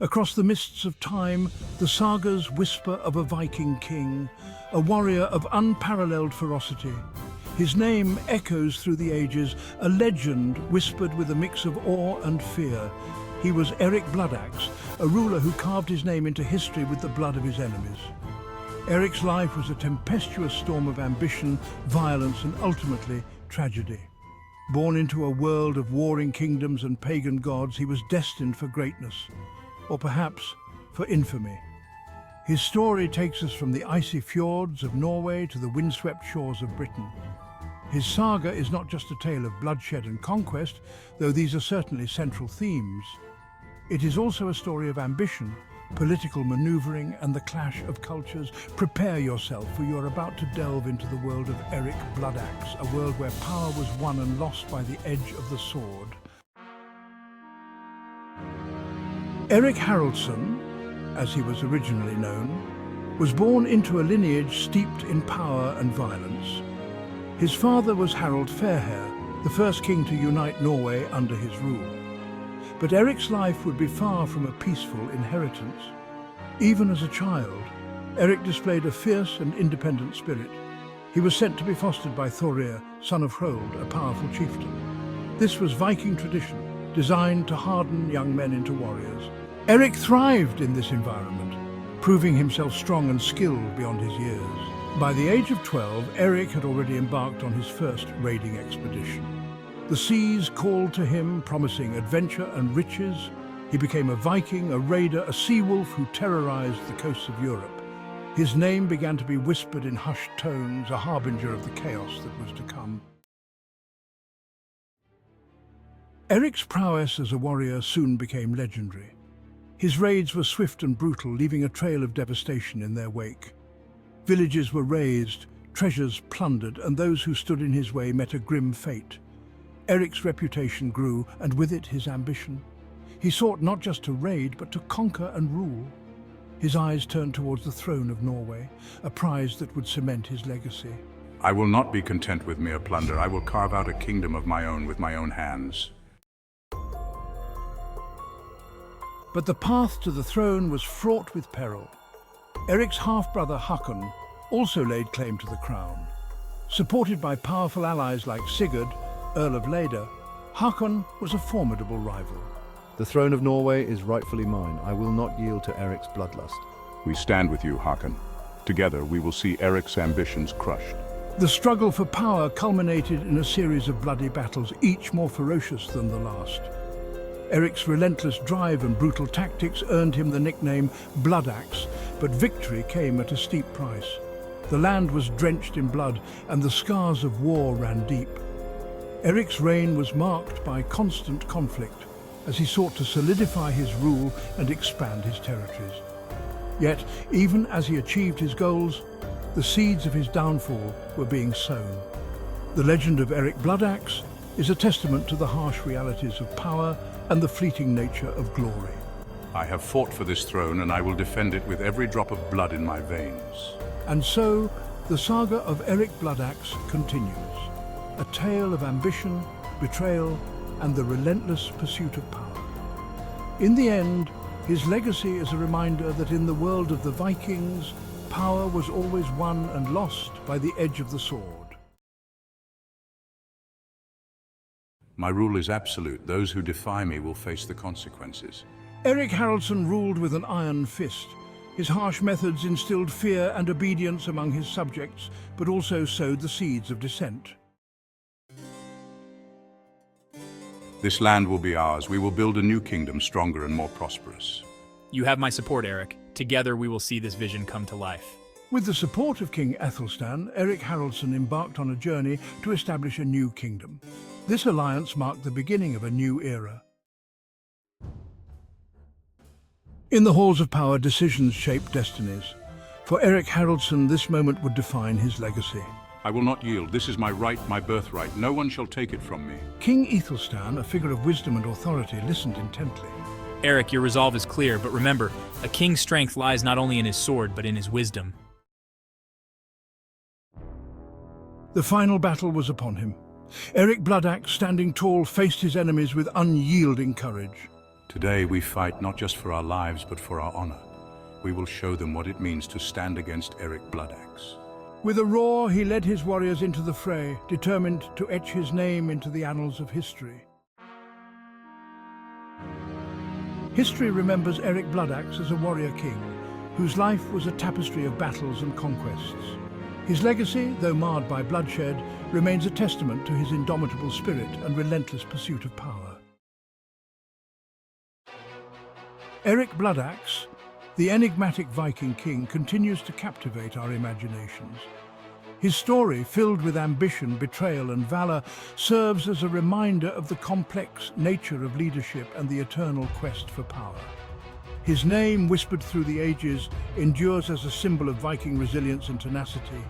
Across the mists of time, the sagas whisper of a Viking king, a warrior of unparalleled ferocity. His name echoes through the ages, a legend whispered with a mix of awe and fear. He was Eirik Blodøks, a ruler who carved his name into history with the blood of his enemies. Eirik's life was a tempestuous storm of ambition, violence, and ultimately tragedy. Born into a world of warring kingdoms and pagan gods, he was destined for greatness, or perhaps for infamy. His story takes us from the icy fjords of Norway to the windswept shores of Britain. His saga is not just a tale of bloodshed and conquest, though these are certainly central themes. It is also a story of ambition, political maneuvering, and the clash of cultures. Prepare yourself, for you are about to delve into the world of Eirik Blodøks, a world where power was won and lost by the edge of the sword. Eirik Haraldsson, as he was originally known, was born into a lineage steeped in power and violence. His father was Harald Fairhair, the first king to unite Norway under his rule. But Eirik's life would be far from a peaceful inheritance. Even as a child, Eirik displayed a fierce and independent spirit. He was sent to be fostered by Thorir, son of Hrold, a powerful chieftain. This was Viking tradition, designed to harden young men into warriors. Eirik thrived in this environment, proving himself strong and skilled beyond his years. By the age of 12, Eirik had already embarked on his first raiding expedition. The seas called to him, promising adventure and riches. He became a Viking, a raider, a sea wolf who terrorized the coasts of Europe. His name began to be whispered in hushed tones, a harbinger of the chaos that was to come. Eirik's prowess as a warrior soon became legendary. His raids were swift and brutal, leaving a trail of devastation in their wake. Villages were razed, treasures plundered, and those who stood in his way met a grim fate. Eirik's reputation grew, and with it his ambition. He sought not just to raid, but to conquer and rule. His eyes turned towards the throne of Norway, a prize that would cement his legacy. I will not be content with mere plunder. I will carve out a kingdom of my own with my own hands. But the path to the throne was fraught with peril. Eirik's half-brother Håkon also laid claim to the crown. Supported by powerful allies like Sigurd, Earl of Leda, Håkon was a formidable rival. The throne of Norway is rightfully mine. I will not yield to Eirik's bloodlust. We stand with you, Håkon. Together we will see Eirik's ambitions crushed. The struggle for power culminated in a series of bloody battles, each more ferocious than the last. Eirik's relentless drive and brutal tactics earned him the nickname Bloodaxe, but victory came at a steep price. The land was drenched in blood, and the scars of war ran deep. Eirik's reign was marked by constant conflict, as he sought to solidify his rule and expand his territories. Yet, even as he achieved his goals, the seeds of his downfall were being sown. The legend of Eirik Blodøks is a testament to the harsh realities of power and the fleeting nature of glory. I have fought for this throne, and I will defend it with every drop of blood in my veins. And so, the saga of Eirik Blodøks continues. A tale of ambition, betrayal, and the relentless pursuit of power. In the end, his legacy is a reminder that in the world of the Vikings, power was always won and lost by the edge of the sword. My rule is absolute. Those who defy me will face the consequences. Eirik Haraldsson ruled with an iron fist. His harsh methods instilled fear and obedience among his subjects, but also sowed the seeds of dissent. This land will be ours. We will build a new kingdom, stronger and more prosperous. You have my support, Eirik. Together we will see this vision come to life. With the support of King Ethelstan, Eirik Haraldsson embarked on a journey to establish a new kingdom. This alliance marked the beginning of a new era. In the halls of power, decisions shaped destinies. For Eirik Haraldsson, this moment would define his legacy. I will not yield. This is my right, my birthright. No one shall take it from me. King Ethelstan, a figure of wisdom and authority, listened intently. Eirik, your resolve is clear, but remember, a king's strength lies not only in his sword, but in his wisdom. The final battle was upon him. Eirik Blodøks, standing tall, faced his enemies with unyielding courage. Today we fight not just for our lives, but for our honor. We will show them what it means to stand against Eirik Blodøks. With a roar, he led his warriors into the fray, determined to etch his name into the annals of history. History remembers Eirik Blodøks as a warrior king, whose life was a tapestry of battles and conquests. His legacy, though marred by bloodshed, remains a testament to his indomitable spirit and relentless pursuit of power. Eirik Blodøks, the enigmatic Viking king, continues to captivate our imaginations. His story, filled with ambition, betrayal and valor, serves as a reminder of the complex nature of leadership and the eternal quest for power. His name, whispered through the ages, endures as a symbol of Viking resilience and tenacity.